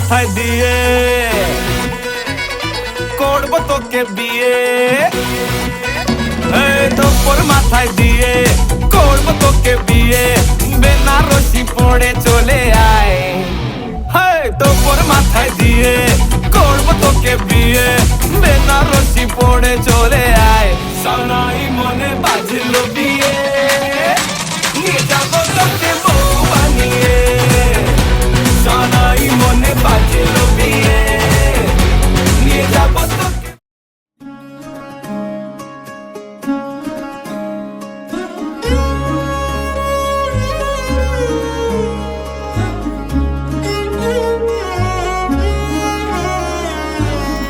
মাথায় দিয়ে করব তোকে বিয়ে, তোর মাথায় দিয়ে করব তোকে বিয়ে, বেনারসি পড়ে চলে আয়। তোর মাথায় দিয়ে করব তোকে বিয়ে, বেনারসি পড়ে চলে আয়। সানাই মনে বাজলো বিয়ে, নিয়ে যাবো তোকে বউ বানিয়ে। সানাই মনে বাজলো বিয়ে, নিয়ে যাবো তোকে।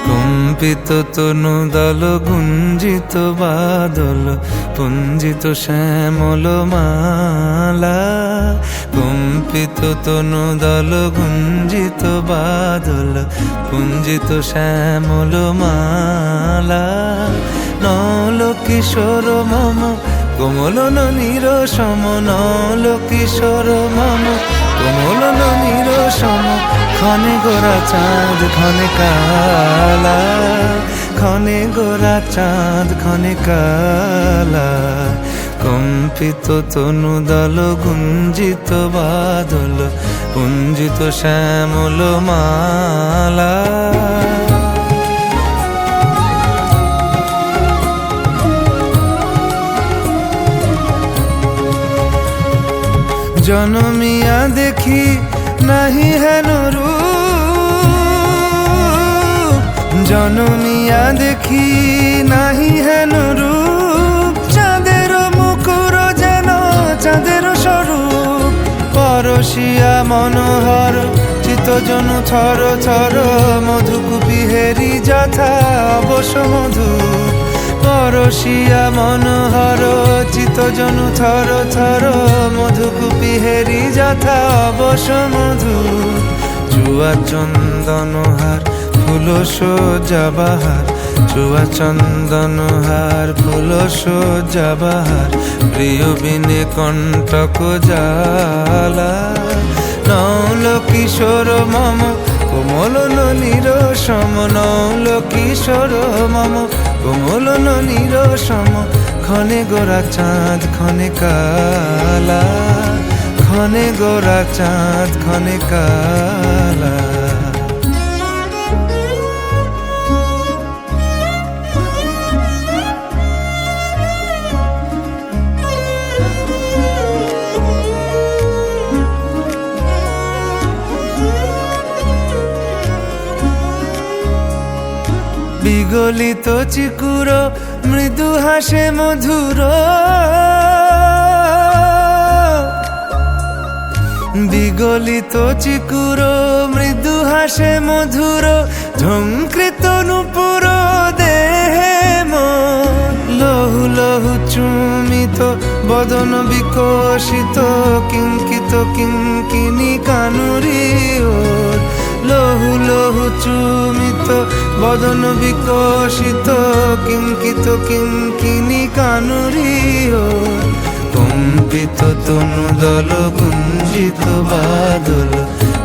কম্পিত তনু দল গুঞ্জিত বাদল, পুঞ্জিত শ্যামল মালা। কম্পিত তনু দল গুঞ্জিত বাদল, পুঞ্জিত শ্যামল মালা। নল কিশোর মম কোমলন নিরসম, নল কিশোর মম কোমলন নিরসম। ক্ষণে গোরা চাঁদ ক্ষণে কালা, ক্ষণে গোরা চাঁদ ক্ষণে কালা। কম্পিত তনু দল গুঞ্জিত বাদল, পুঞ্জিত শ্যামল মালা। জনমিয়া দেখি নাহি হেন রূপ, জনমিয়া দেখি নাহি হেন রূপ। চাঁদের মুকুর যেন চাঁদের স্বরূপ, পরশিয়া মনোহর চিত্তজনু থর থর। মধুকুপি হেরি যথা অবশ মধু, পরশিয়া মনোহর চিত্তজনু থর থর। মধুকুপি হেরি যথা অবশ মধু। চুয়া চন্দনহার ফুল সজ্জা বাহার, চুয়া চন্দনহার ফুল সজ্জা বাহার। প্রিয় বিনে কণ্টক জ্বালা, নল কিশোর মম কোমলন নিরসম। নল কিশোর মম কোমলন নিরসম। ক্ষণে গোরা চাঁদ ক্ষণে কালা, ক্ষণে গোরা চাঁদ ক্ষণে কালা। বিগলিত চিকুর মৃদু হাসে মধুর, বিগলিত চিকুর মৃদু হাসে মধুর। ঝঙ্কৃত নূপুর দেহে মন, লহু লহু চুমিত বদন বিকশিত। কিঙ্কিত কিঙ্কিনি কানুরি ওর, লহু লহু চুমিত বদন বিকশিত। কিঙ্কিত কিঙ্কিনি কানুরি ওর। কম্পিত তনু দল গুঞ্জিত বাদল,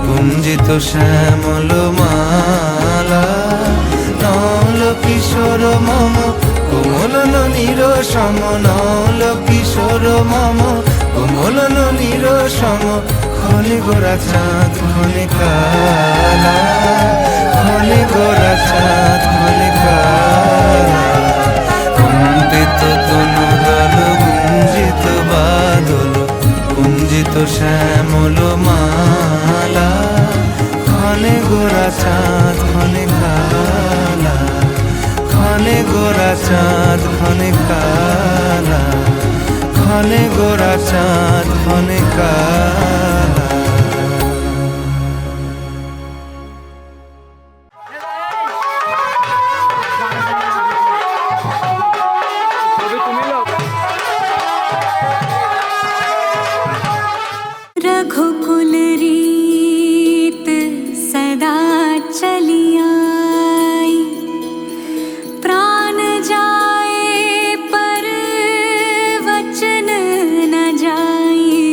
পুঞ্জিত শ্যামল মালা। নল কিশোর মম কোমলন নিরসম, নল কিশোর মম কোমলন নিরসম। ক্ষণে গোরা চাঁদ ক্ষণে কালা, ক্ষণে গোরা চাঁদ ক্ষণে কালা। কম্পিত তনু দল গুঞ্জিত বাদল, পুঞ্জিত শ্যামল মালা। ক্ষণে গোরা চাঁদ ক্ষণে কালা, ক্ষণে গোরা চাঁদ ক্ষণে কালা, ক্ষণে গোরা চাঁদ ক্ষণে কালা। रघुकुल रीत सदा चली आई, प्राण जाए पर वचन न जाए।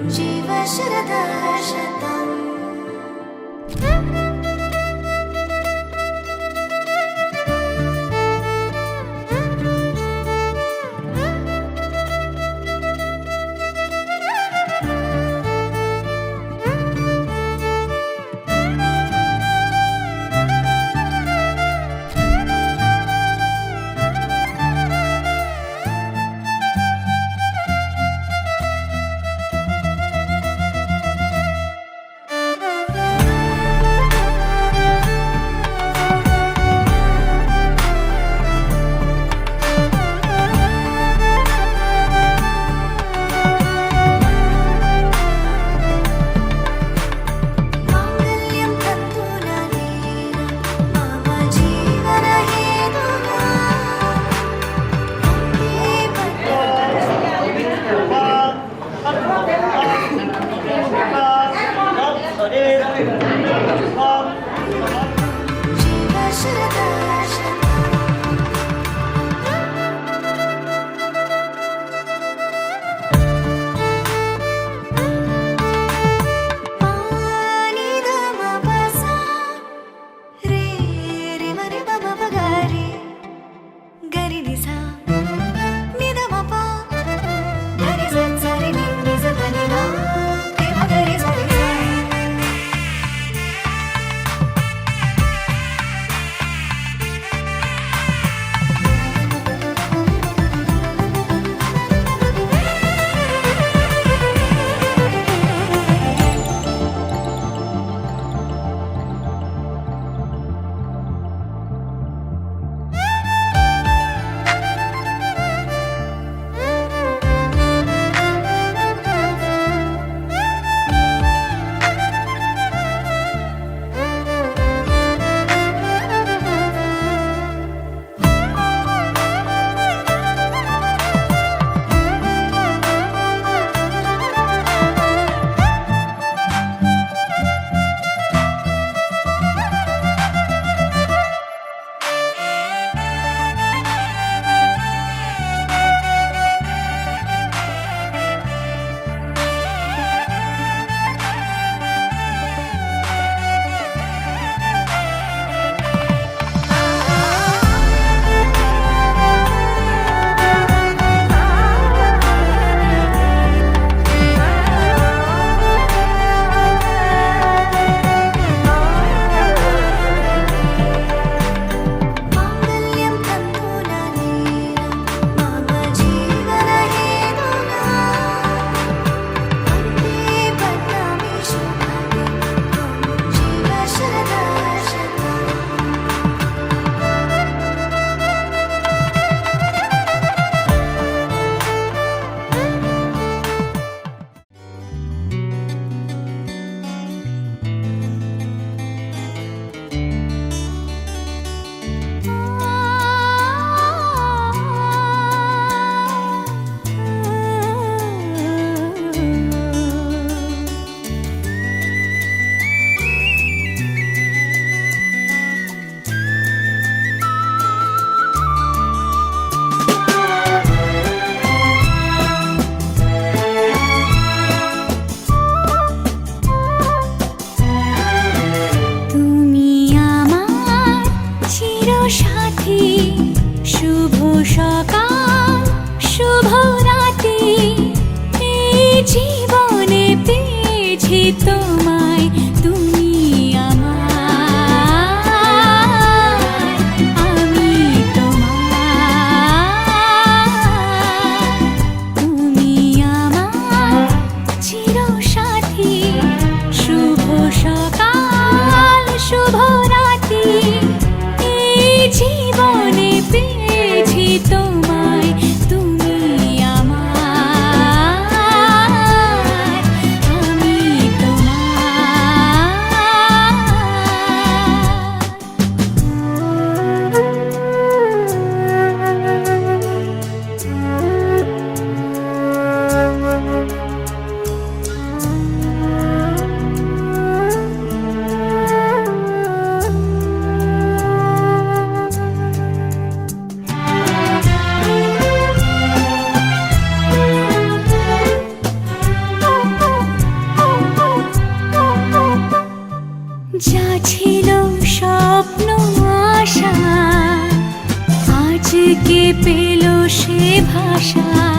जीव शरदा शतम् তোমায় তুমি আমার আমি তোমার তুমি আমার চিরসাথী শুভ সকাল শুভ রাতি এই জীবনে পেয়েছি তোমায় তুমি আমার আমি তোমার পেল সে ভাষা